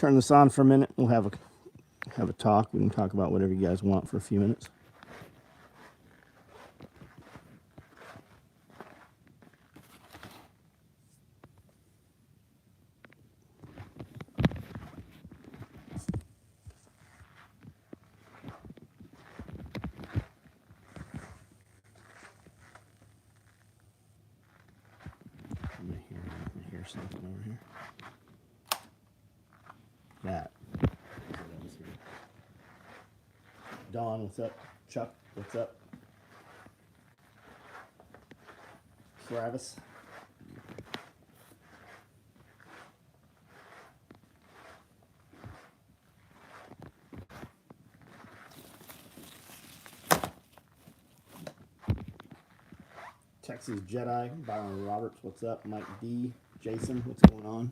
turn this on for a minute. We'll have a talk. We can talk about whatever you guys want for a few minutes. I hear something over here. That. Don, what's up? Chuck, what's up? Travis. Texas Jedi, Byron Roberts, what's up? Mike D, Jason, what's going on?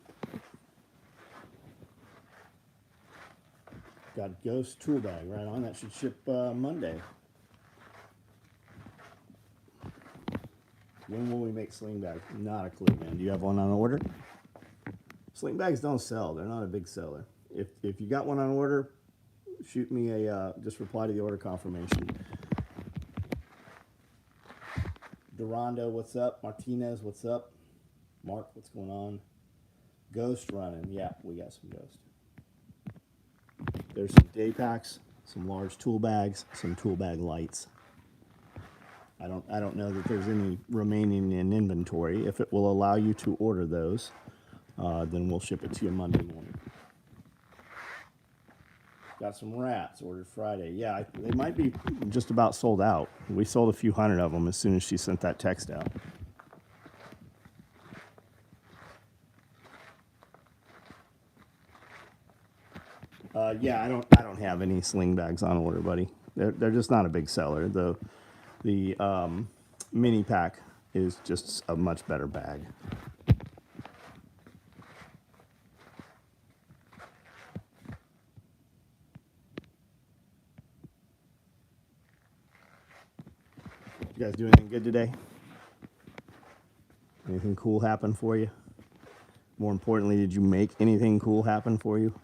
Got Ghost tool bag right on. That should ship Monday. When will we make sling bags? Not a clue, man. Do you have one on order? Sling bags don't sell. They're not a big seller. If you got one on order, shoot me just reply to the order confirmation. Durando, what's up? Martinez, what's up? Mark, what's going on? Ghost running. Yeah, we got some Ghost. There's some day packs, some large tool bags, some tool bag lights. I don't know that there's any remaining in inventory. If it will allow you to order those, then we'll ship it to you Monday morning. Got some rats ordered Friday. Yeah, they might be just about sold out. We sold a few hundred of them as soon as she sent that text out. Yeah, I don't have any sling bags on order, buddy. They're just not a big seller. The mini pack is just a much better bag. You guys do anything good today? Anything cool happen for you? More importantly, did you make anything cool happen for you?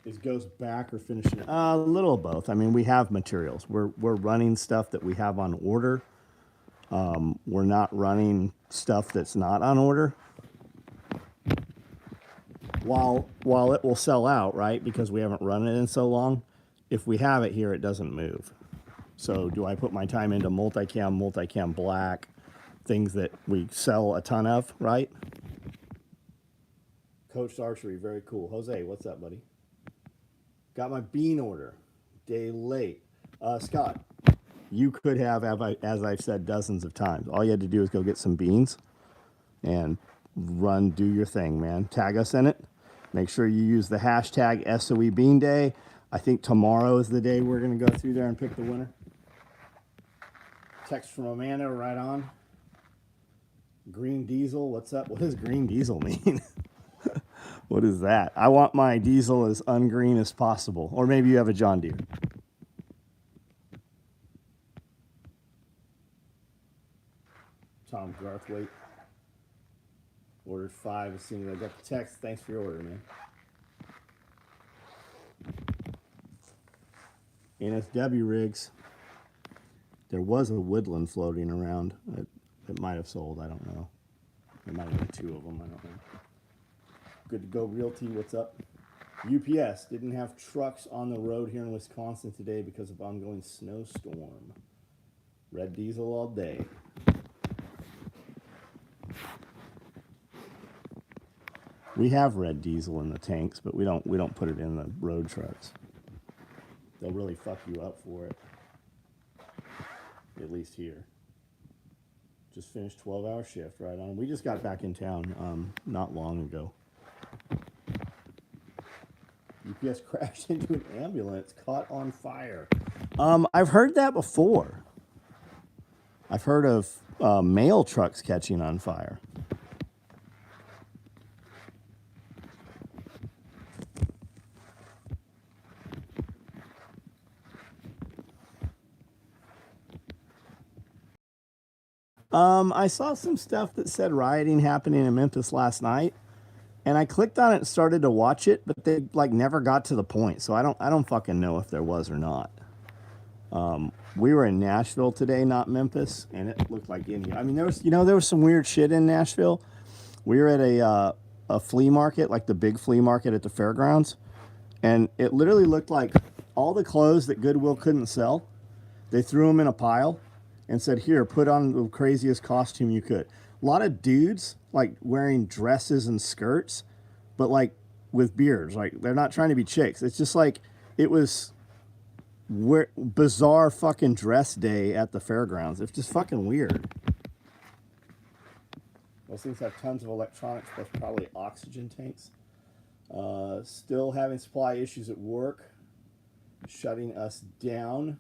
Is Ghost back or finishing? A little of both. I mean, we have materials. We're running stuff that we have on order. We're not running stuff that's not on order. While it will sell out, right? Because we haven't run it in so long. If we have it here, it doesn't move. So do I put my time into multicam black, things that we sell a ton of, right? Coached archery, very cool. Jose, what's up, buddy? Got my bean order. Day late. Scott, you could have, as I've said dozens of times, all you had to do is go get some beans and do your thing, man. Tag us in it. Make sure you use the hashtag SOE Bean Day. I think tomorrow is the day we're going to go through there and pick the winner. Text from Amanda, right on. Green diesel, what's up? What does green diesel mean? What is that? I want my diesel as ungreen as possible. Or maybe you have a John Deere. Tom Garthwaite. Ordered 5 as soon as I got the text. Thanks for your order, man. NSW rigs. There was a Woodland floating around. It might have sold. I don't know. There might have been 2 of them. I don't know. Good to go Realty, what's up? UPS didn't have trucks on the road here in Wisconsin today because of ongoing snowstorm. Red diesel all day. We have red diesel in the tanks, but we don't put it in the road trucks. They'll really fuck you up for it. At least here. Just finished 12-hour shift, right on. We just got back in town not long ago. UPS crashed into an ambulance, caught on fire. I've heard that before. I've heard of mail trucks catching on fire. I saw some stuff that said rioting happening in Memphis last night, and I clicked on it and started to watch it, but they like never got to the point. So I don't fucking know if there was or not. We were in Nashville today, not Memphis, and it looked like India. I mean, there was some weird shit in Nashville. We were at a flea market, like the big flea market at the fairgrounds, and it literally looked like all the clothes that Goodwill couldn't sell. They threw them in a pile and said, "Here, put on the craziest costume you could." A lot of dudes like wearing dresses and skirts, but like with beards. Like they're not trying to be chicks. It's just like it was bizarre fucking dress day at the fairgrounds. It's just fucking weird. Those things have tons of electronics plus probably oxygen tanks. Still having supply issues at work, shutting us down.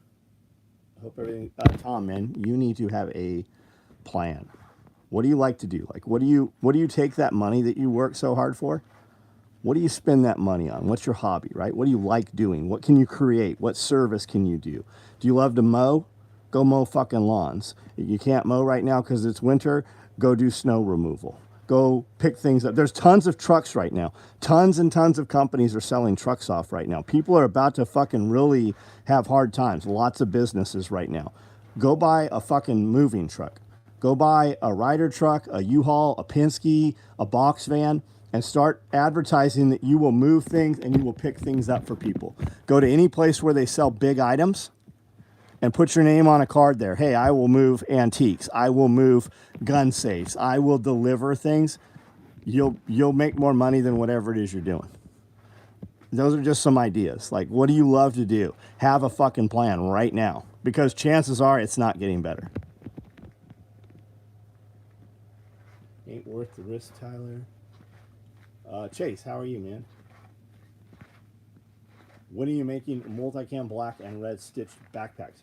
Hope everything. Tom, man, you need to have a plan. What do you like to do? Like, what do you take that money that you work so hard for? What do you spend that money on? What's your hobby, right? What do you like doing? What can you create? What service can you do? Do you love to mow? Go mow fucking lawns. If you can't mow right now because it's winter, go do snow removal. Go pick things up. There's tons of trucks right now. Tons and tons of companies are selling trucks off right now. People are about to fucking really have hard times. Lots of businesses right now. Go buy a fucking moving truck. Go buy a Ryder truck, a U-Haul, a Penske, a box van, and start advertising that you will move things and you will pick things up for people. Go to any place where they sell big items and put your name on a card there. Hey, I will move antiques. I will move gun safes. I will deliver things. You'll make more money than whatever it is you're doing. Those are just some ideas. Like, what do you love to do? Have a fucking plan right now, because chances are it's not getting better. Ain't worth the risk, Tyler. Chase, how are you, man? When are you making multicam black and red stitched backpacks?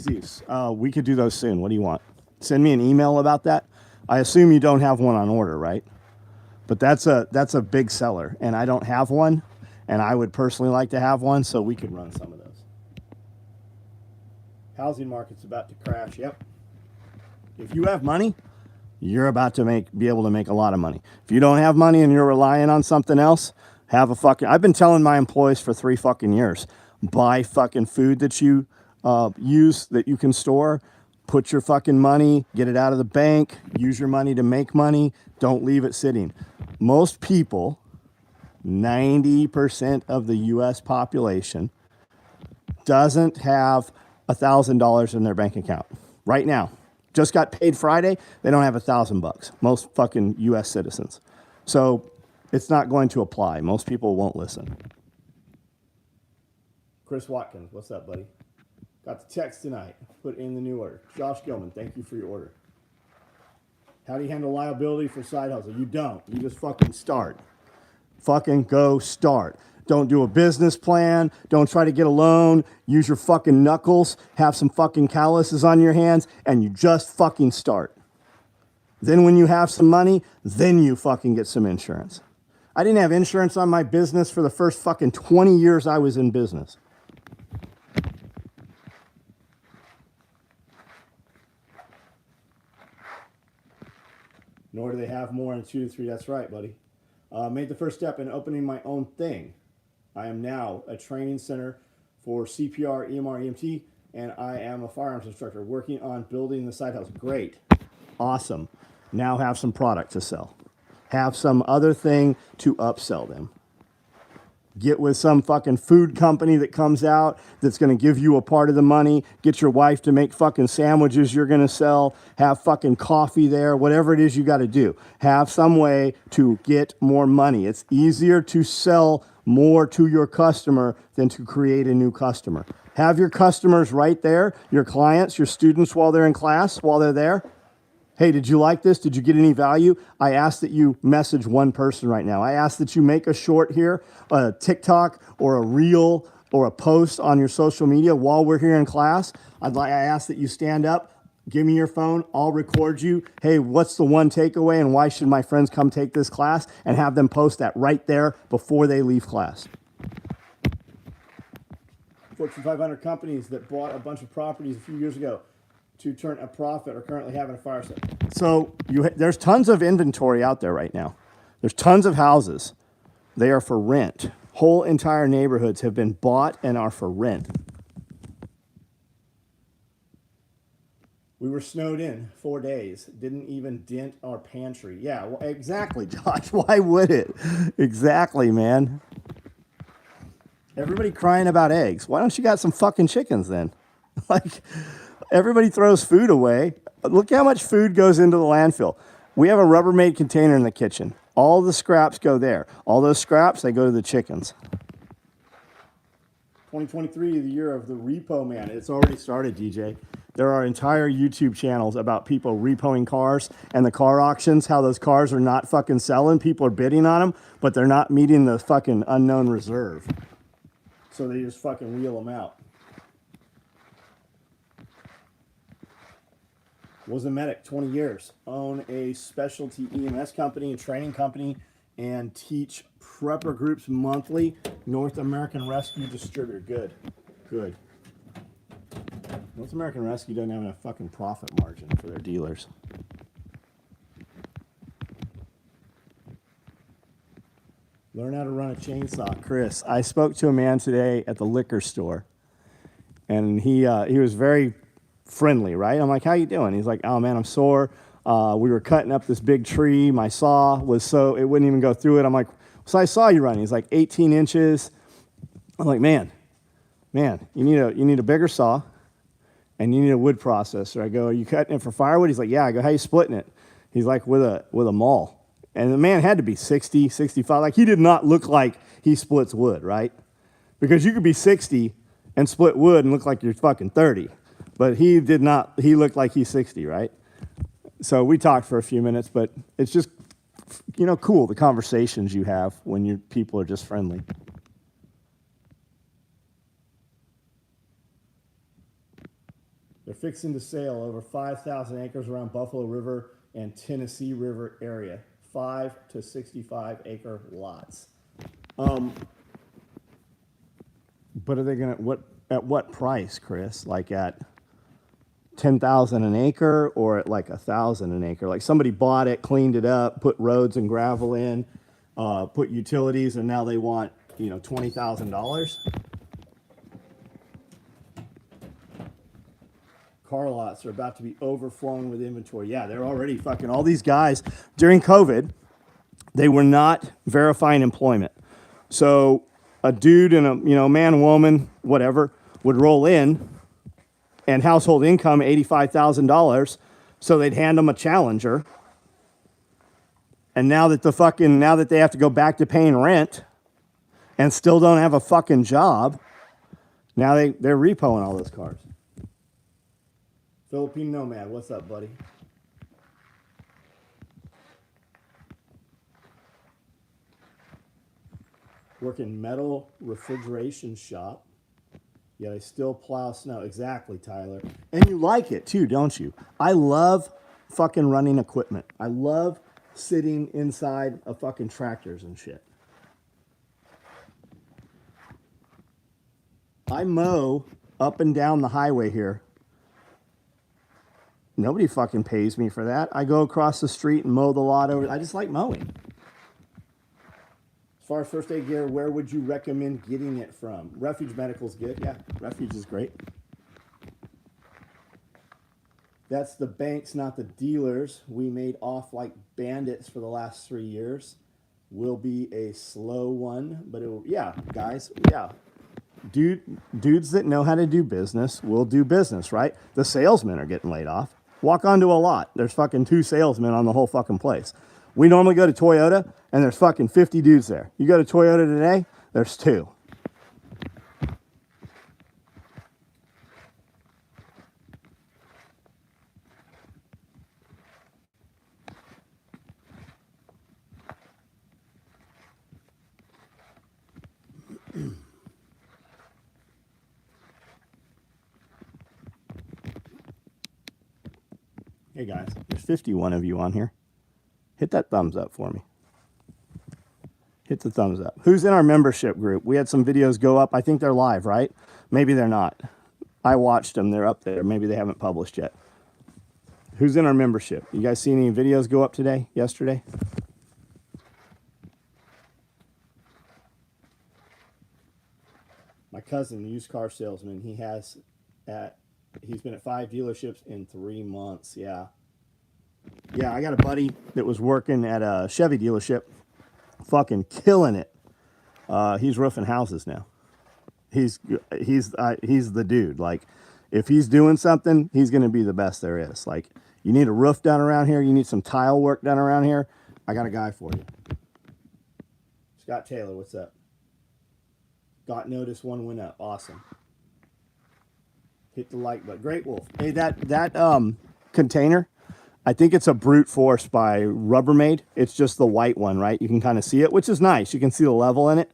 Jesus, we could do those soon. What do you want? Send me an email about that. I assume you don't have one on order, right? But that's a big seller, and I don't have one, and I would personally like to have one, so we could run some of those. Housing market's about to crash. Yep. If you have money, you're about to be able to make a lot of money. If you don't have money and you're relying on something else, I've been telling my employees for 3 fucking years, buy fucking food that you use that you can store, put your fucking money, get it out of the bank, use your money to make money, don't leave it sitting. Most people, 90% of the US population doesn't have $1,000 in their bank account right now. Just got paid Friday, they don't have $1,000. Most fucking US citizens. So it's not going to apply. Most people won't listen. Chris Watkins, what's up, buddy? Got the text tonight. Put in the new order. Josh Gilman, thank you for your order. How do you handle liability for side hustle? You don't. You just fucking start. Fucking go start. Don't do a business plan. Don't try to get a loan. Use your fucking knuckles. Have some fucking calluses on your hands, and you just fucking start. Then when you have some money, then you fucking get some insurance. I didn't have insurance on my business for the first fucking 20 years I was in business. Nor do they have more in 2 to 3. That's right, buddy. Made the first step in opening my own thing. I am now a training center for CPR, EMR, EMT, and I am a firearms instructor working on building the side house. Great. Awesome. Now have some product to sell. Have some other thing to upsell them. Get with some fucking food company that comes out that's going to give you a part of the money. Get your wife to make fucking sandwiches you're going to sell. Have fucking coffee there. Whatever it is you got to do. Have some way to get more money. It's easier to sell more to your customer than to create a new customer. Have your customers right there, your clients, your students while they're in class, while they're there. Hey, did you like this? Did you get any value? I ask that you message one person right now. I ask that you make a short here, a TikTok or a reel or a post on your social media while we're here in class. I ask that you stand up, give me your phone, I'll record you. Hey, what's the one takeaway and why should my friends come take this class? And have them post that right there before they leave class. Fortune 500 companies that bought a bunch of properties a few years ago to turn a profit are currently having a fire sale. So there's tons of inventory out there right now. There's tons of houses. They are for rent. Whole entire neighborhoods have been bought and are for rent. We were snowed in 4 days. Didn't even dent our pantry. Yeah, well, exactly, Josh. Why would it? Exactly, man. Everybody crying about eggs. Why don't you got some fucking chickens then? Like, everybody throws food away. Look how much food goes into the landfill. We have a Rubbermaid container in the kitchen. All the scraps go there. All those scraps, they go to the chickens. 2023, the year of the repo man. It's already started, DJ. There are entire YouTube channels about people repoing cars and the car auctions, how those cars are not fucking selling. People are bidding on them, but they're not meeting the fucking unknown reserve. So they just fucking wheel them out. Was a medic 20 years. Own a specialty EMS company, a training company, and teach prepper groups monthly. North American Rescue Distributor. Good. Good. North American Rescue doesn't have enough fucking profit margin for their dealers. Learn how to run a chainsaw. Chris, I spoke to a man today at the liquor store, and he was very friendly, right? I'm like, how you doing? He's like, oh man, I'm sore. We were cutting up this big tree. My saw was so, it wouldn't even go through it. I'm like, so I saw you running. He's like 18 inches. I'm like, man, you need a bigger saw. And you need a wood processor. I go, are you cutting it for firewood? He's like, yeah. I go, how you splitting it? He's like, with a maul. And the man had to be 60, 65. Like, he did not look like he splits wood, right? Because you could be 60 and split wood and look like you're fucking 30. But he did not. He looked like he's 60, right? So we talked for a few minutes, but it's just, cool, the conversations you have when your people are just friendly. They're fixing to sell over 5,000 acres around Buffalo River and Tennessee River area. 5 to 65 acre lots. But are they at what price, Chris? Like at 10,000 an acre or at like 1,000 an acre? Like somebody bought it, cleaned it up, put roads and gravel in, put utilities, and now they want, $20,000. Car lots are about to be overflowing with inventory. Yeah, they're already fucking, all these guys during COVID, they were not verifying employment. So a dude and a man, woman, whatever, would roll in and household income $85,000. So they'd hand them a Challenger. And now that they have to go back to paying rent and still don't have a fucking job, now they're repoing all those cars. Philippine Nomad, what's up, buddy? Work in metal refrigeration shop, yet I still plow snow. Exactly, Tyler. And you like it too, don't you? I love fucking running equipment. I love sitting inside of fucking tractors and shit. I mow up and down the highway here. Nobody fucking pays me for that. I go across the street and mow the lot over. I just like mowing. As far as first aid gear, where would you recommend getting it from? Refuge Medical's good. Yeah, Refuge is great. That's the banks, not the dealers. We made off like bandits for the last 3 years. Will be a slow one, but it will, yeah, guys, yeah. Dudes that know how to do business will do business, right? The salesmen are getting laid off. Walk onto a lot. There's fucking 2 salesmen on the whole fucking place. We normally go to Toyota, and there's fucking 50 dudes there. You go to Toyota today, there's 2. Hey guys, there's 51 of you on here. Hit that thumbs up for me. Hit the thumbs up. Who's in our membership group? We had some videos go up. I think they're live, right? Maybe they're not. I watched them. They're up there. Maybe they haven't published yet. Who's in our membership? You guys see any videos go up today, yesterday? My cousin, used car salesman, he's been at 5 dealerships in 3 months. Yeah. Yeah, I got a buddy that was working at a Chevy dealership, fucking killing it. He's roofing houses now. He's the dude. Like, if he's doing something, he's going to be the best there is. Like, you need a roof done around here, you need some tile work done around here, I got a guy for you. Scott Taylor, what's up? Got notice, 1 went up. Awesome. Hit the like button. Great Wolf. Hey, that container, I think it's a brute force by Rubbermaid. It's just the white one, right? You can kind of see it, which is nice. You can see the level in it.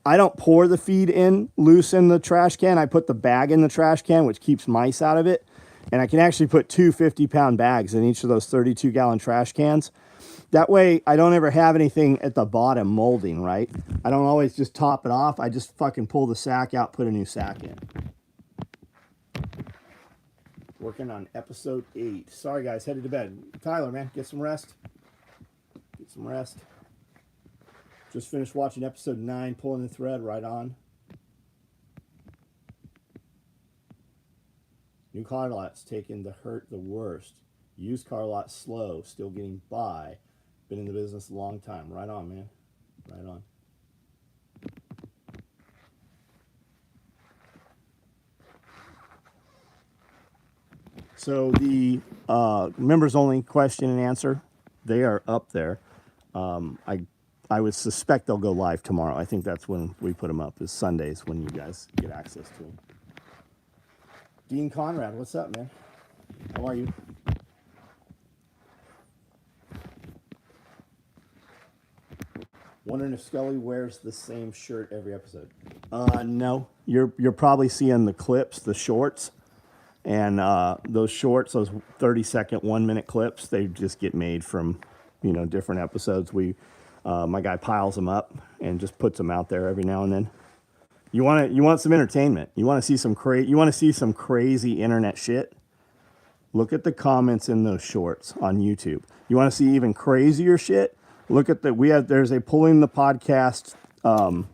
I don't pour the feed in loose in the trash can. I put the bag in the trash can, which keeps mice out of it. And I can actually put 2 50-pound bags in each of those 32-gallon trash cans. That way, I don't ever have anything at the bottom molding, right? I don't always just top it off. I just fucking pull the sack out, put a new sack in. Working on episode 8. Sorry, guys, headed to bed. Tyler, man, get some rest. Get some rest. Just finished watching episode 9, pulling the thread right on. New car lots taking the hurt the worst. Used car lots slow, still getting by. Been in the business a long time. Right on, man. Right on. So the members only question and answer, they are up there. I would suspect they'll go live tomorrow. I think that's when we put them up, is Sundays when you guys get access to them. Dean Conrad, what's up, man? How are you? Wondering if Scully wears the same shirt every episode. No. You're probably seeing the clips, the shorts. And those shorts, those 30-second, 1-minute clips, they just get made from, different episodes. My guy piles them up and just puts them out there every now and then. You want some entertainment. You want to see some crazy internet shit. Look at the comments in those shorts on YouTube. You want to see even crazier shit? Look at there's a Pulling the Podcast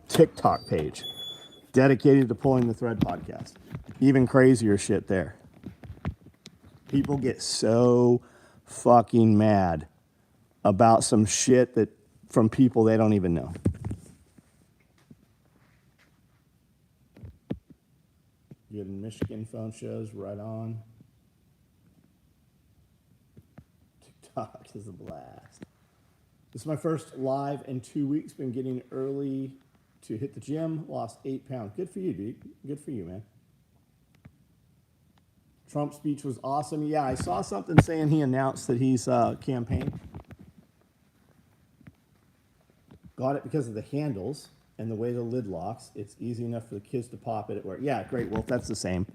TikTok page dedicated to Pulling the Thread podcast. Even crazier shit there. People get so fucking mad about some shit that from people they don't even know. Good Michigan phone shows, right on. TikTok is a blast. This is my first live in 2 weeks. Been getting early to hit the gym. Lost 8 pounds. Good for you, dude. Good for you, man. Trump's speech was awesome. Yeah, I saw something saying he announced that he's campaigned. Got it because of the handles and the way the lid locks. It's easy enough for the kids to pop it at work. Yeah, Great Wolf, that's the same.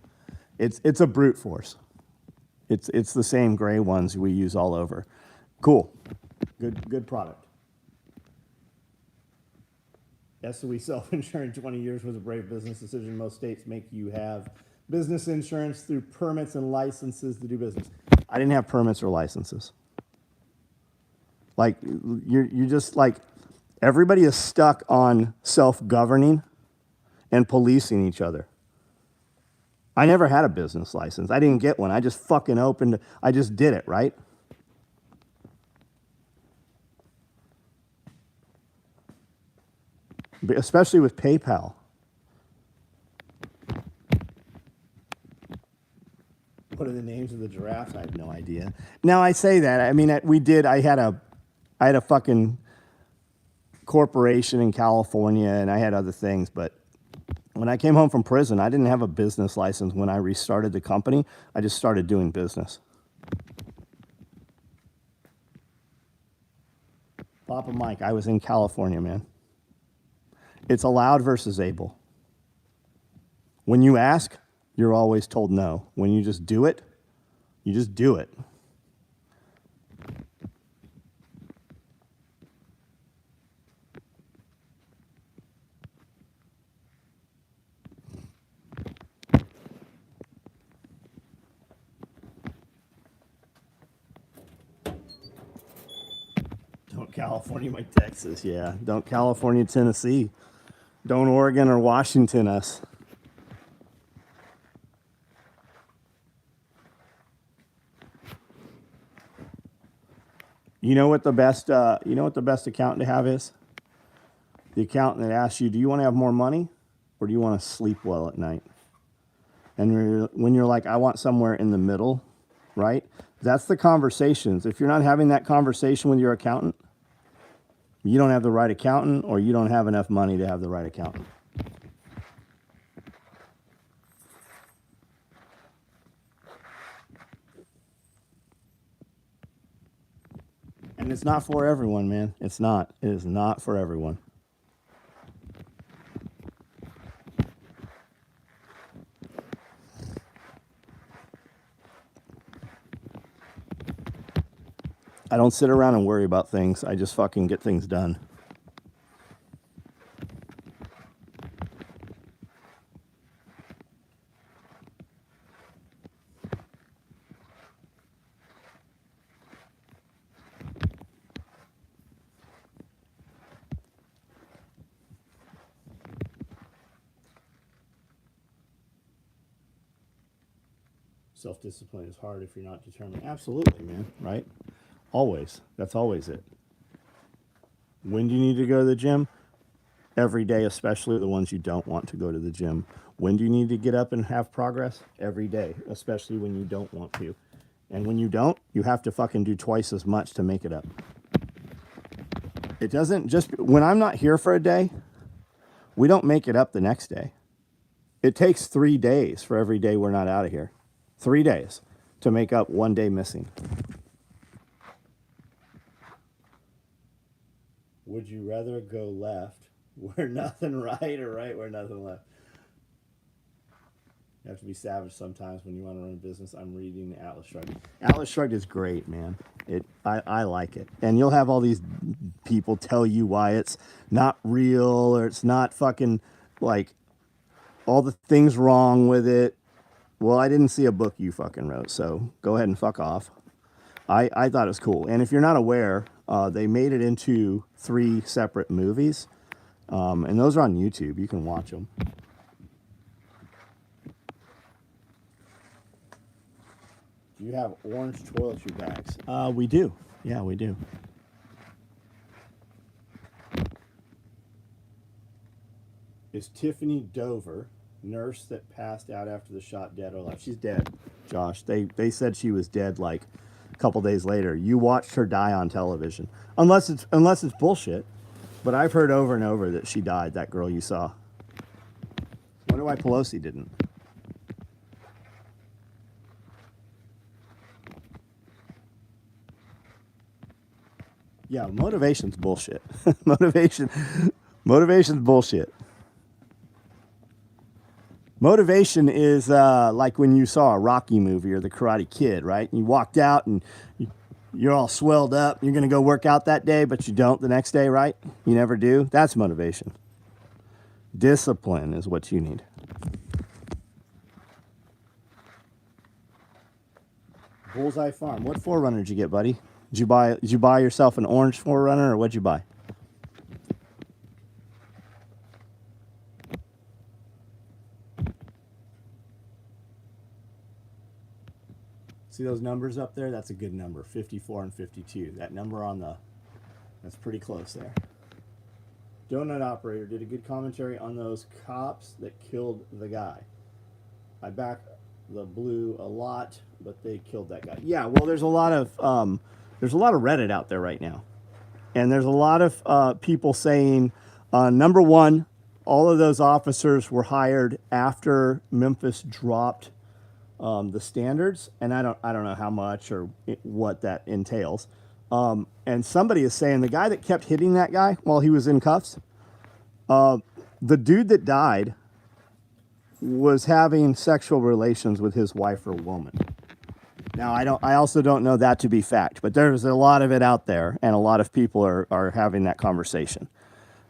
It's a brute force. It's the same gray ones we use all over. Cool. Good product. SOE self-insuring 20 years was a brave business decision. Most states make you have business insurance through permits and licenses to do business. I didn't have permits or licenses. Like, you're just like, everybody is stuck on self-governing and policing each other. I never had a business license. I didn't get one. I just fucking I just did it, right? Especially with PayPal. What are the names of the giraffes? I have no idea. Now I say that. I mean, I had a fucking corporation in California and I had other things, but when I came home from prison, I didn't have a business license when I restarted the company. I just started doing business. Papa Mike, I was in California, man. It's allowed versus able. When you ask, you're always told no. When you just do it, you just do it. California my Texas. Yeah, don't California Tennessee. Don't Oregon or Washington us. You know what the best accountant to have is? The accountant that asks you, do you want to have more money or do you want to sleep well at night? And when you're like, I want somewhere in the middle, right? That's the conversations. If you're not having that conversation with your accountant, you don't have the right accountant or you don't have enough money to have the right accountant. And it's not for everyone, man. It's not. It is not for everyone. I don't sit around and worry about things. I just fucking get things done. Self-discipline is hard if you're not determined. Absolutely, man. Right? Always. That's always it. When do you need to go to the gym? Every day, especially the ones you don't want to go to the gym. When do you need to get up and have progress? Every day, especially when you don't want to. And when you don't, you have to fucking do twice as much to make it up. It doesn't just, when I'm not here for a day, we don't make it up the next day. It takes 3 days for every day we're not out of here. 3 days to make up 1 day missing. Would you rather go left where nothing right or right where nothing left? You have to be savage sometimes when you want to run a business. I'm reading Atlas Shrugged. Atlas Shrugged is great, man. I like it. And you'll have all these people tell you why it's not real or it's not fucking like all the things wrong with it. Well, I didn't see a book you fucking wrote, so go ahead and fuck off. I thought it was cool. And if you're not aware, they made it into 3 separate movies. And those are on YouTube. You can watch them. Do you have orange toiletry bags? We do. Yeah, we do. Is Tiffany Dover, nurse that passed out after the shot, dead or alive? She's dead, Josh. They said she was dead like a couple days later. You watched her die on television. Unless it's bullshit. But I've heard over and over that she died, that girl you saw. Wonder why Pelosi didn't. Yeah, motivation's bullshit. Motivation's bullshit. Motivation is like when you saw a Rocky movie or The Karate Kid, right? And you walked out and you're all swelled up. You're going to go work out that day, but you don't the next day, right? You never do. That's motivation. Discipline is what you need. Bullseye Farm. What Forerunner did you get, buddy? Did you buy yourself an orange Forerunner, or what'd you buy? See those numbers up there? That's a good number, 54 and 52. That number that's pretty close there. Donut Operator did a good commentary on those cops that killed the guy. I back the blue a lot, but they killed that guy. Yeah, well, there's a lot of Reddit out there right now, and there's a lot of people saying, number one, all of those officers were hired after Memphis dropped the standards, and I don't know how much or what that entails. And somebody is saying the guy that kept hitting that guy while he was in cuffs, the dude that died was having sexual relations with his wife or woman. Now, I also don't know that to be fact, but there's a lot of it out there, and a lot of people are having that conversation.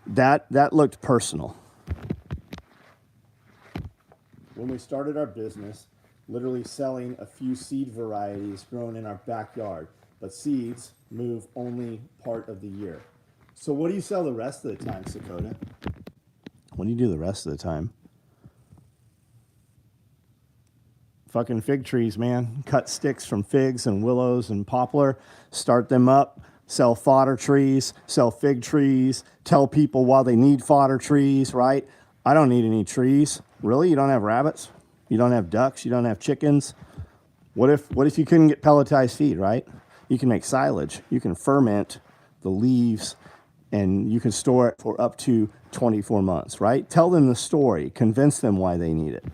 That looked personal. When we started our business, literally selling a few seed varieties grown in our backyard, but seeds move only part of the year. So what do you sell the rest of the time, Sakota? What do you do the rest of the time? Fucking fig trees, man. Cut sticks from figs and willows and poplar, start them up, sell fodder trees, sell fig trees, tell people why they need fodder trees, right? I don't need any trees. Really? You don't have rabbits? You don't have ducks? You don't have chickens? What if you couldn't get pelletized feed, right? You can make silage. You can ferment the leaves and you can store it for up to 24 months, right? Tell them the story. Convince them why they need it.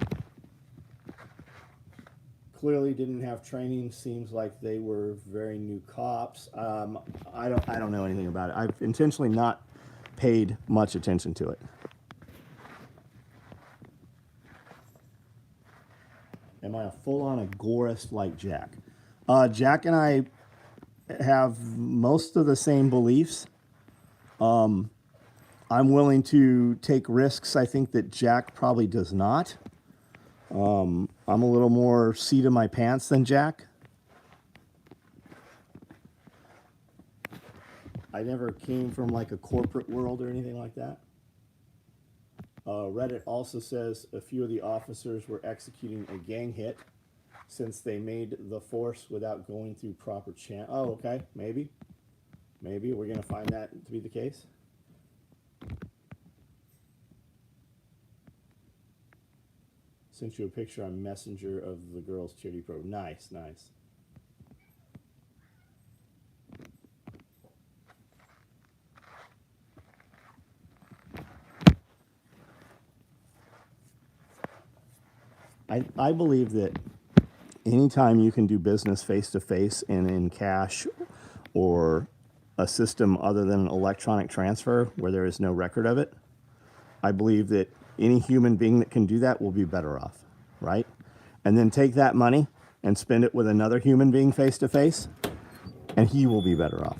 Clearly didn't have training. Seems like they were very new cops. I don't know anything about it. I've intentionally not paid much attention to it. Am I a full-on agorist like Jack? Jack and I have most of the same beliefs. I'm willing to take risks. I think that Jack probably does not. I'm a little more seat of my pants than Jack. I never came from like a corporate world or anything like that. Reddit also says a few of the officers were executing a gang hit since they made the force without going through proper channel. Oh, okay, maybe. Maybe we're gonna find that to be the case. Sent you a picture on Messenger of the girls' charity program. Nice, nice. I believe that anytime you can do business face to face and in cash or a system other than an electronic transfer where there is no record of it, I believe that any human being that can do that will be better off, right? And then take that money and spend it with another human being face to face, and he will be better off.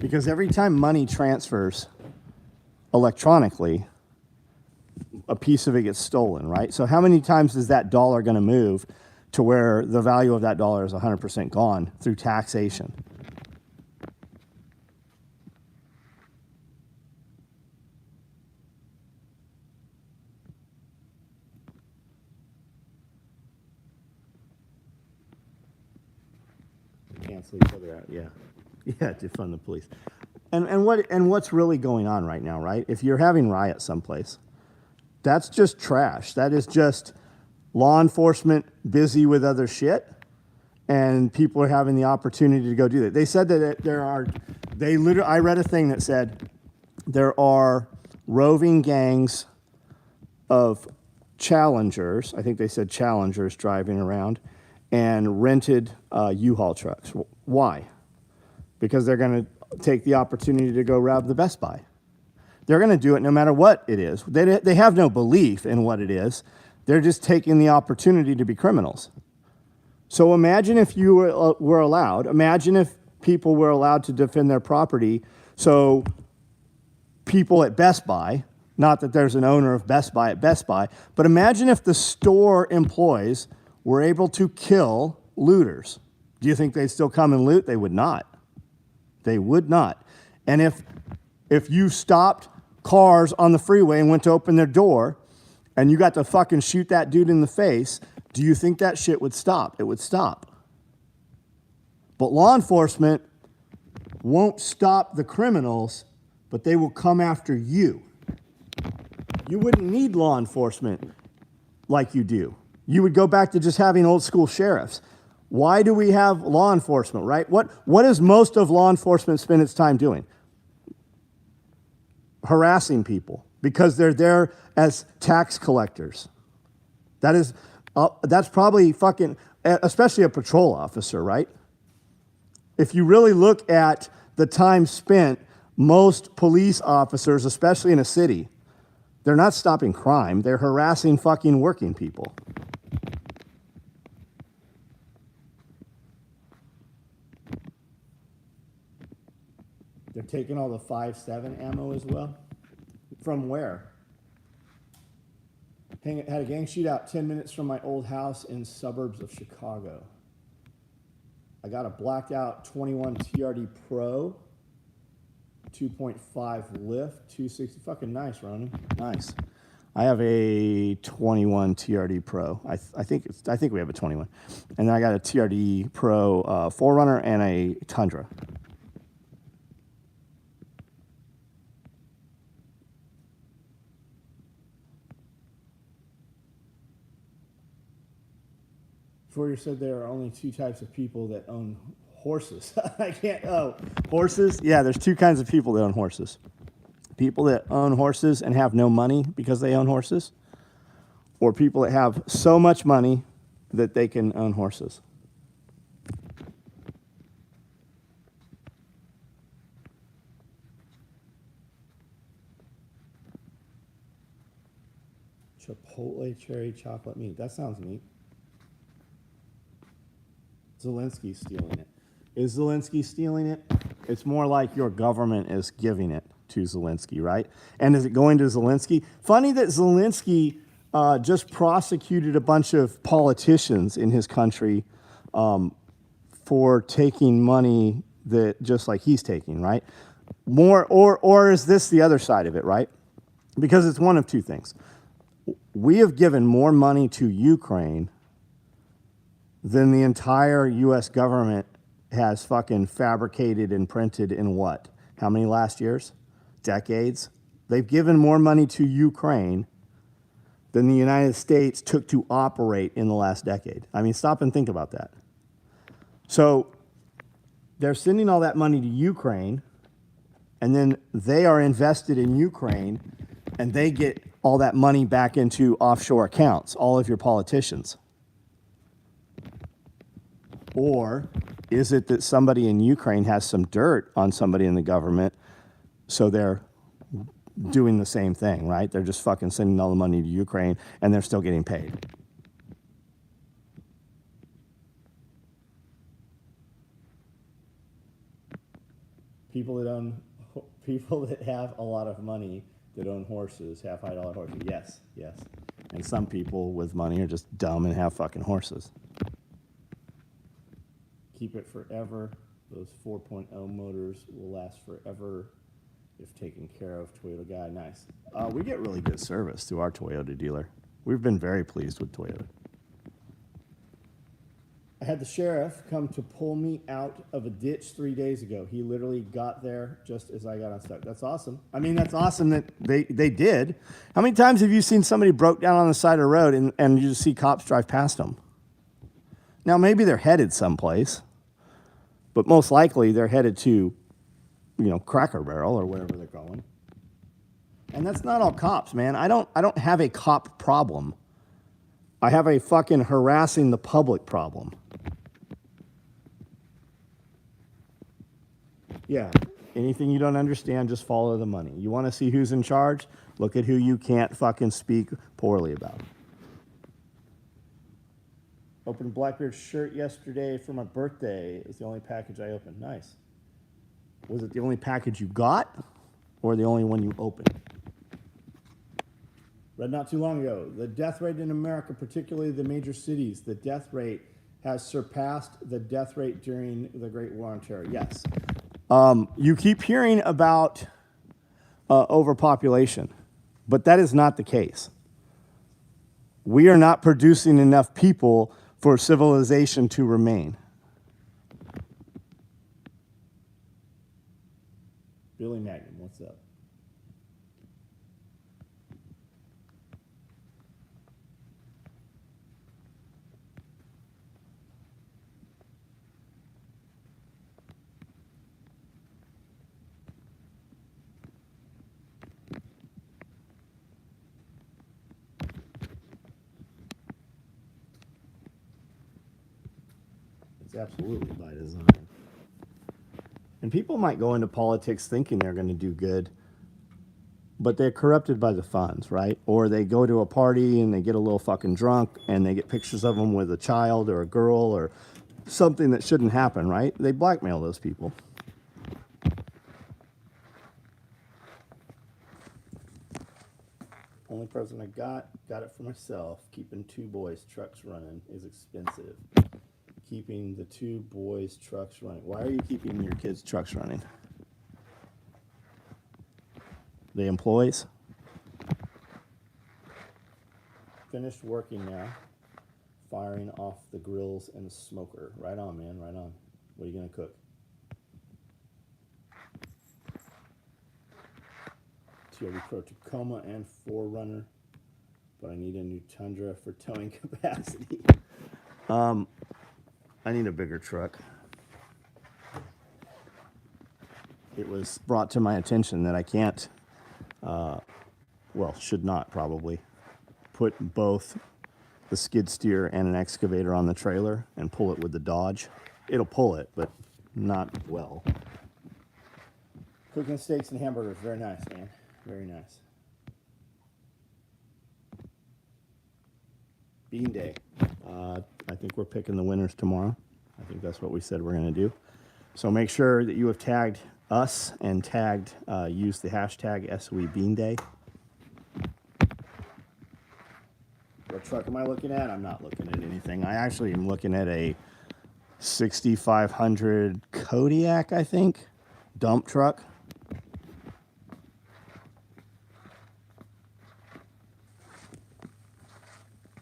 Because every time money transfers electronically, a piece of it gets stolen, right? So how many times is that dollar going to move to where the value of that dollar is 100% gone through taxation? Cancel each other out, yeah. Yeah, defund the police. And what's really going on right now, right? If you're having riots someplace, that's just trash. That is just law enforcement busy with other shit, and people are having the opportunity to go do that. They said that I read a thing that said there are roving gangs of challengers, I think they said challengers driving around, and rented U-Haul trucks. Why? Because they're going to take the opportunity to go rob the Best Buy. They're going to do it no matter what it is. They have no belief in what it is. They're just taking the opportunity to be criminals. So imagine if you were allowed, imagine if people were allowed to defend their property. So people at Best Buy, not that there's an owner of Best Buy at Best Buy, but imagine if the store employees were able to kill looters. Do you think they'd still come and loot? They would not. They would not. And if you stopped cars on the freeway and went to open their door and you got to fucking shoot that dude in the face, do you think that shit would stop? It would stop. But law enforcement won't stop the criminals, but they will come after you. You wouldn't need law enforcement like you do. You would go back to just having old school sheriffs. Why do we have law enforcement, right? What does most of law enforcement spend its time doing? Harassing people because they're there as tax collectors. That's probably fucking, especially a patrol officer, right? If you really look at the time spent, most police officers, especially in a city, they're not stopping crime. They're harassing fucking working people. They're taking all the 5.7 ammo as well? From where? Had a gang shootout 10 minutes from my old house in suburbs of Chicago. I got a blacked out 21 TRD Pro, 2.5 lift, 260. Fucking nice, Ronan. Nice. I have a 21 TRD Pro. I think we have a 21, and then I got a TRD Pro 4Runner and a Tundra. Before you said there are only two types of people that own horses. I can't. Oh, horses? Yeah, there's two kinds of people that own horses. People that own horses and have no money because they own horses, or people that have so much money that they can own horses. Chipotle cherry chocolate meat. That sounds neat. Zelensky's stealing it. Is Zelensky stealing it? It's more like your government is giving it to Zelensky, right? And is it going to Zelensky? Funny that Zelensky just prosecuted a bunch of politicians in his country for taking money that just like he's taking, right? More, or is this the other side of it, right? Because it's one of two things. We have given more money to Ukraine than the entire U.S. government has fucking fabricated and printed in what? How many last years? Decades? They've given more money to Ukraine than the United States took to operate in the last decade. I mean, stop and think about that. So they're sending all that money to Ukraine, and then they are invested in Ukraine, and they get all that money back into offshore accounts, all of your politicians. Or is it that somebody in Ukraine has some dirt on somebody in the government, so they're doing the same thing, right? They're just fucking sending all the money to Ukraine, and they're still getting paid. People that have a lot of money that own horses have $5 horses. Yes, yes. And some people with money are just dumb and have fucking horses. Keep it forever. Those 4.0 motors will last forever if taken care of. Toyota guy, nice. We get really good service through our Toyota dealer. We've been very pleased with Toyota. I had the sheriff come to pull me out of a ditch 3 days ago. He literally got there just as I got unstuck. That's awesome. I mean, that's awesome that they did. How many times have you seen somebody broke down on the side of the road and you just see cops drive past them? Now, maybe they're headed someplace, but most likely they're headed to, Cracker Barrel or wherever they're going. And that's not all cops, man. I don't have a cop problem. I have a fucking harassing the public problem. Yeah, anything you don't understand, just follow the money. You want to see who's in charge? Look at who you can't fucking speak poorly about. Opened Blackbeard's shirt yesterday for my birthday. It was the only package I opened. Nice. Was it the only package you got or the only one you opened? Read not too long ago, the death rate in America, particularly the major cities, the death rate has surpassed the death rate during the Great War on Terror. Yes. You keep hearing about overpopulation, but that is not the case. We are not producing enough people for civilization to remain. Billy Magnum, what's up? It's absolutely by design. And people might go into politics thinking they're going to do good, but they're corrupted by the funds, right? Or they go to a party and they get a little fucking drunk and they get pictures of them with a child or a girl or something that shouldn't happen, right? They blackmail those people. Only present I got it for myself. Keeping two boys' trucks running is expensive. keeping the two boys' trucks running? Why are you keeping your kids' trucks running? The employees? Finished working now. Firing off the grills and smoker. Right on, man, right on. What are you going to cook? TRD Pro Tacoma and 4Runner, but I need a new Tundra for towing capacity. I need a bigger truck. It was brought to my attention that I can't, should not probably, put both the skid steer and an excavator on the trailer and pull it with the Dodge. It'll pull it, but not well. Cooking steaks and hamburgers, very nice, man. Very nice. Bean Day. I think we're picking the winners tomorrow. I think that's what we said we're going to do. So make sure that you have tagged us and use the hashtag SWeBeanDay. What truck am I looking at? I'm not looking at anything. I actually am looking at a 6500 Kodiak, I think, dump truck.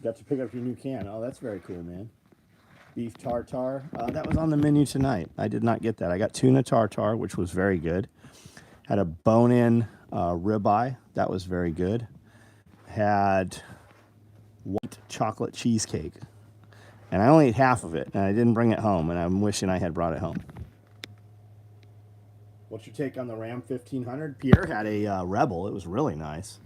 Got to pick up your new can. Oh, that's very cool, man. Beef tartare. That was on the menu tonight. I did not get that. I got tuna tartare, which was very good. Had a bone-in ribeye. That was very good. Had white chocolate cheesecake. And I only ate half of it, and I didn't bring it home, and I'm wishing I had brought it home. What's your take on the Ram 1500? Pierre had a Rebel. It was really nice.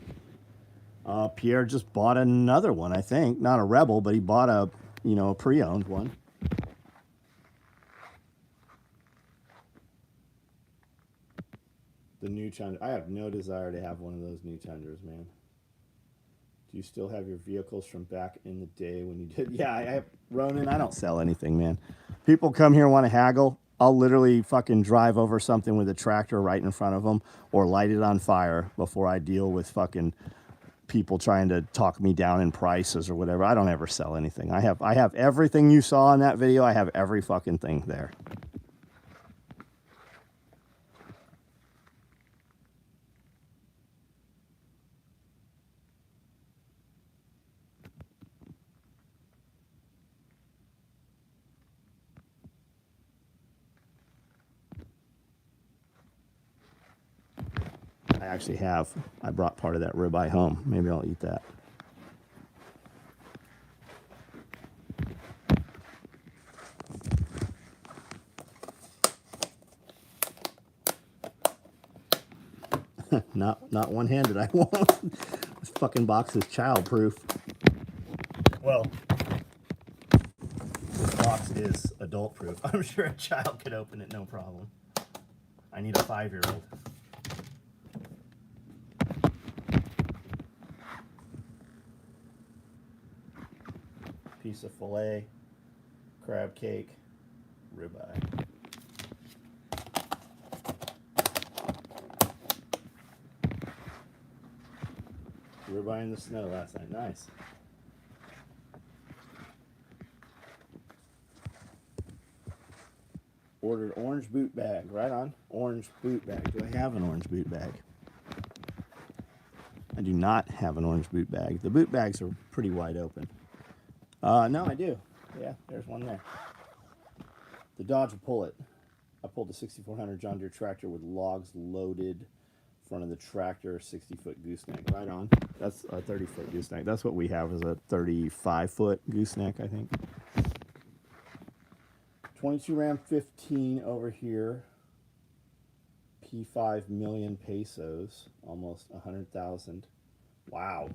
Pierre just bought another one, I think. Not a Rebel, but he bought a pre-owned one. The new Tundra. I have no desire to have one of those new Tundras, man. Do you still have your vehicles from back in the day when you did? Yeah, I have, Ronan, I don't sell anything, man. People come here and want to haggle. I'll literally fucking drive over something with a tractor right in front of them or light it on fire before I deal with fucking people trying to talk me down in prices or whatever. I don't ever sell anything. I have everything you saw in that video. I have every fucking thing there. I brought part of that ribeye home. Maybe I'll eat that. Not one-handed, I won't. This fucking box is child-proof. Well, this box is adult-proof. I'm sure a child could open it, no problem. I need a 5-year-old. Piece of filet, crab cake, ribeye. Ribeye in the snow last night. Nice. Ordered orange boot bag. Right on. Orange boot bag. Do I have an orange boot bag? I do not have an orange boot bag. The boot bags are pretty wide open. No, I do. Yeah, there's one there. The Dodge will pull it. I pulled the 6400 John Deere tractor with logs loaded. Front of the tractor, 60-foot gooseneck. Right on. That's a 30-foot gooseneck. That's what we have is a 35-foot gooseneck, I think. 22 Ram 15 over here. P5 million pesos. Almost 100,000. Wow.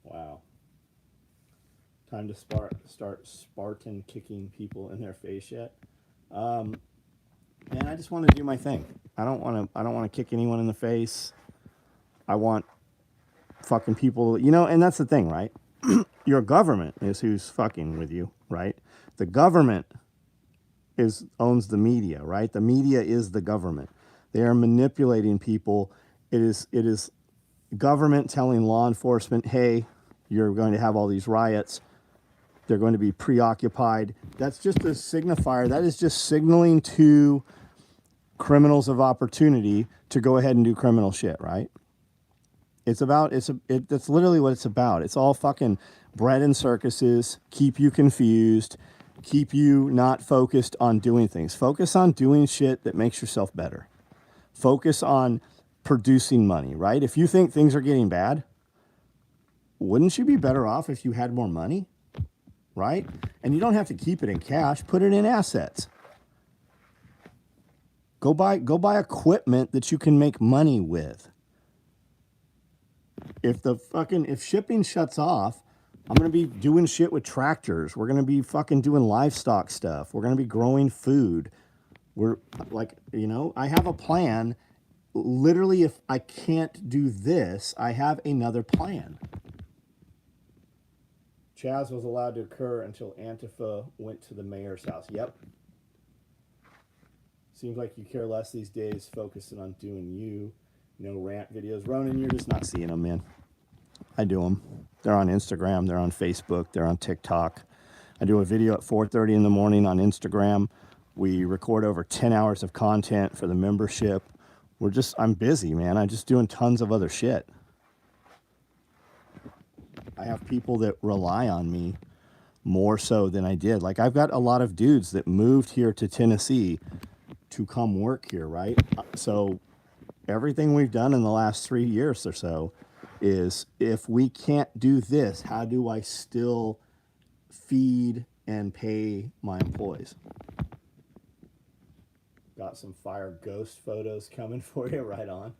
Wow. Time to start Spartan kicking people in their face yet. Man, I just want to do my thing. I don't want to kick anyone in the face. I want fucking people, and that's the thing, right? Your government is who's fucking with you, right? The government owns the media, right? The media is the government. They are manipulating people. It is government telling law enforcement, hey, you're going to have all these riots. They're going to be preoccupied. That's just a signifier. That is just signaling to criminals of opportunity to go ahead and do criminal shit, right? That's literally what it's about. It's all fucking bread and circuses, keep you confused, keep you not focused on doing things. Focus on doing shit that makes yourself better. Focus on producing money, right? If you think things are getting bad, wouldn't you be better off if you had more money, right? And you don't have to keep it in cash, put it in assets. Go buy equipment that you can make money with. If shipping shuts off, I'm going to be doing shit with tractors. We're going to be fucking doing livestock stuff. We're going to be growing food. We're like, I have a plan. Literally, if I can't do this, I have another plan. Chaz was allowed to occur until Antifa went to the mayor's house. Yep. Seems like you care less these days, focusing on doing you. No rant videos. Ronan, you're just not seeing them, man. I do them. They're on Instagram. They're on Facebook. They're on TikTok. I do a video at 4:30 in the morning on Instagram. We record over 10 hours of content for the membership. I'm busy, man. I'm just doing tons of other shit. I have people that rely on me more so than I did. Like, I've got a lot of dudes that moved here to Tennessee to come work here, right? So everything we've done in the last 3 years or so is, if we can't do this, how do I still feed and pay my employees? Got some fire ghost photos coming for you. Right on.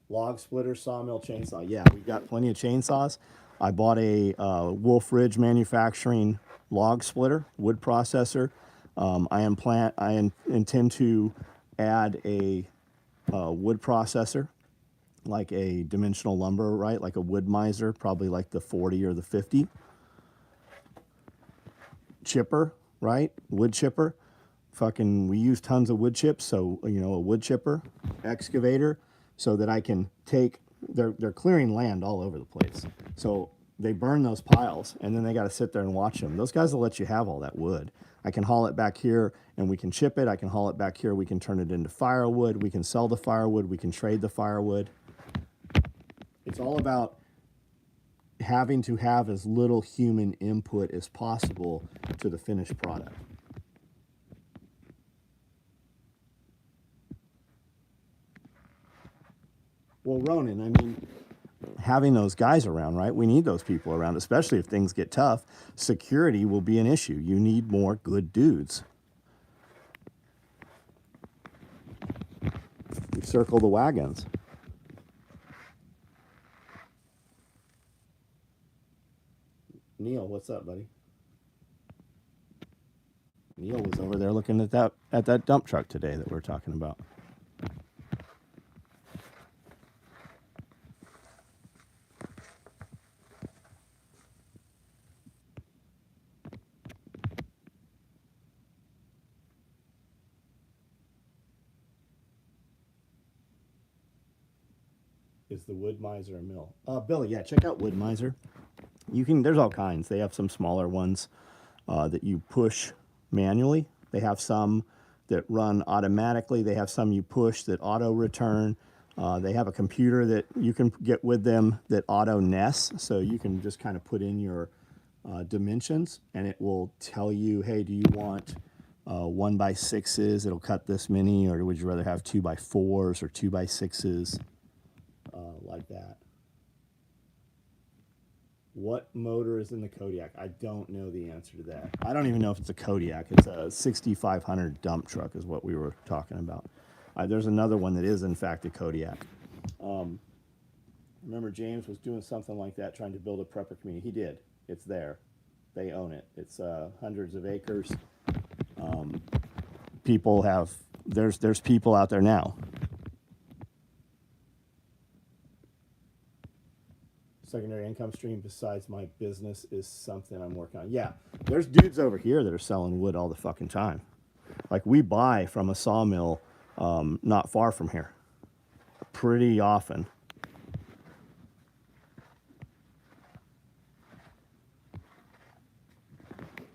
Log splitter, sawmill, chainsaw. Yeah, we got plenty of chainsaws. I bought a Wolf Ridge Manufacturing log splitter, wood processor. I intend to add a wood processor, like a dimensional lumber, right? Like a wood miser, probably like the 40 or the 50. Chipper, right? Wood chipper. We use tons of wood chips, so a wood chipper, excavator, so that I can take. They're clearing land all over the place, so they burn those piles, and then they got to sit there and watch them. Those guys will let you have all that wood. I can haul it back here, and we can chip it. I can haul it back here. We can turn it into firewood. We can sell the firewood. We can trade the firewood. It's all about having to have as little human input as possible to the finished product. Well, Ronan, I mean, having those guys around, right? We need those people around, especially if things get tough. Security will be an issue. You need more good dudes. Circle the wagons. Neil, what's up, buddy? Neil was over there looking at that dump truck today that we were talking about. Is the Wood Miser a mill? Billy, yeah, check out Wood Miser. There's all kinds. They have some smaller ones that you push manually. They have some that run automatically. They have some you push that auto return. They have a computer that you can get with them that auto nests, so you can just kind of put in your dimensions, and it will tell you, hey, do you want 1x6s? It'll cut this many, or would you rather have 2x4s or 2x6s? Like that. What motor is in the Kodiak? I don't know the answer to that. I don't even know if it's a Kodiak. It's a 6500 dump truck is what we were talking about. There's another one that is, in fact, a Kodiak. Remember James was doing something like that, trying to build a prepper community. He did. It's there. They own it. It's hundreds of acres. There's people out there now. Secondary income stream besides my business is something I'm working on. Yeah, there's dudes over here that are selling wood all the fucking time. Like, we buy from a sawmill not far from here pretty often.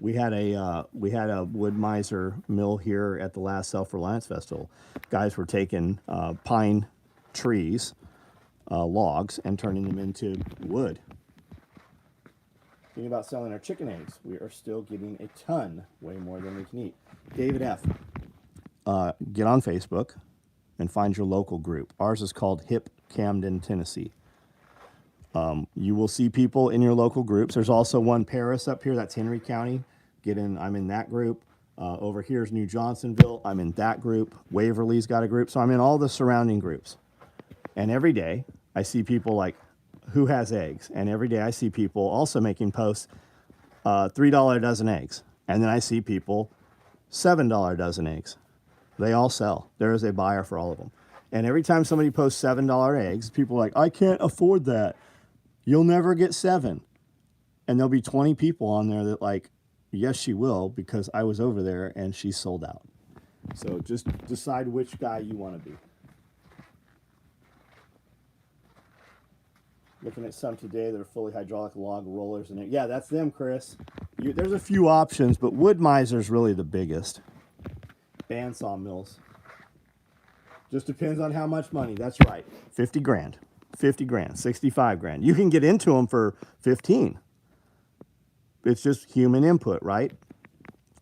We had a wood miser mill here at the last Self-Reliance Festival. Guys were taking pine trees, logs, and turning them into wood. Thinking about selling our chicken eggs. We are still getting a ton, way more than we can eat. David F. Get on Facebook and find your local group. Ours is called HIP Camden, Tennessee. You will see people in your local groups. There's also one Paris up here. That's Henry County. I'm in that group. Over here is New Johnsonville. I'm in that group. Waverly's got a group. So I'm in all the surrounding groups. And every day I see people like, who has eggs? And every day I see people also making posts, $3 a dozen eggs. And then I see people, $7 a dozen eggs. They all sell. There is a buyer for all of them. And every time somebody posts $7 eggs, people are like, I can't afford that. You'll never get 7. And there'll be 20 people on there that like, yes, she will, because I was over there and she sold out. So just decide which guy you want to be. Looking at some today that are fully hydraulic log rollers. And yeah, that's them, Chris. There's a few options, but wood miser is really the biggest. Bandsaw mills. Just depends on how much money. That's right. 50 grand. 50 grand, 65 grand. You can get into them for 15. It's just human input, right?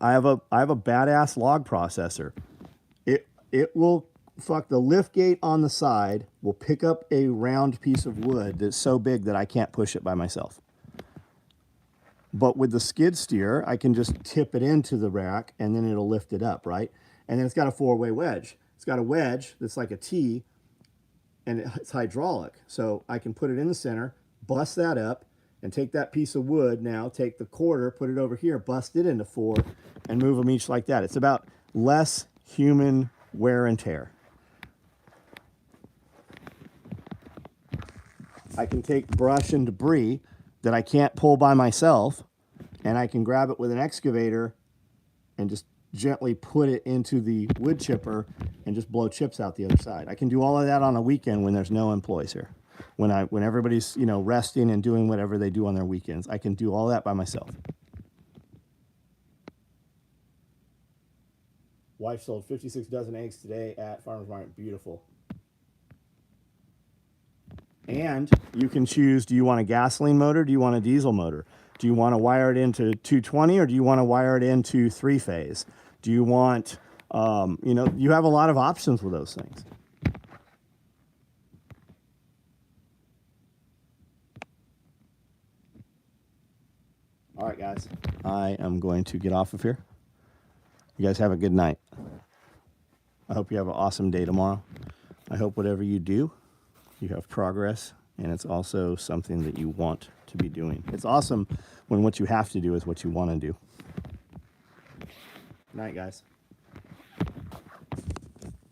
I have a badass log processor. It will the lift gate on the side will pick up a round piece of wood that's so big that I can't push it by myself. But with the skid steer, I can just tip it into the rack and then it'll lift it up, right? And then it's got a 4-way wedge. It's got a wedge that's like a T, and it's hydraulic. So I can put it in the center, bust that up, and take that piece of wood now, take the quarter, put it over here, bust it into 4, and move them each like that. It's about less human wear and tear. I can take brush and debris that I can't pull by myself, and I can grab it with an excavator and just gently put it into the wood chipper and just blow chips out the other side. I can do all of that on a weekend when there's no employees here. When everybody's, resting and doing whatever they do on their weekends, I can do all that by myself. Wife sold 56 dozen eggs today at Farmers Market. Beautiful. And you can choose, do you want a gasoline motor? Do you want a diesel motor? Do you want to wire it into 220 or do you want to wire it into 3-phase? Do you want, you have a lot of options with those things. All right, guys. I am going to get off of here. You guys have a good night. I hope you have an awesome day tomorrow. I hope whatever you do, you have progress, and it's also something that you want to be doing. It's awesome when what you have to do is what you want to do. Good night, guys.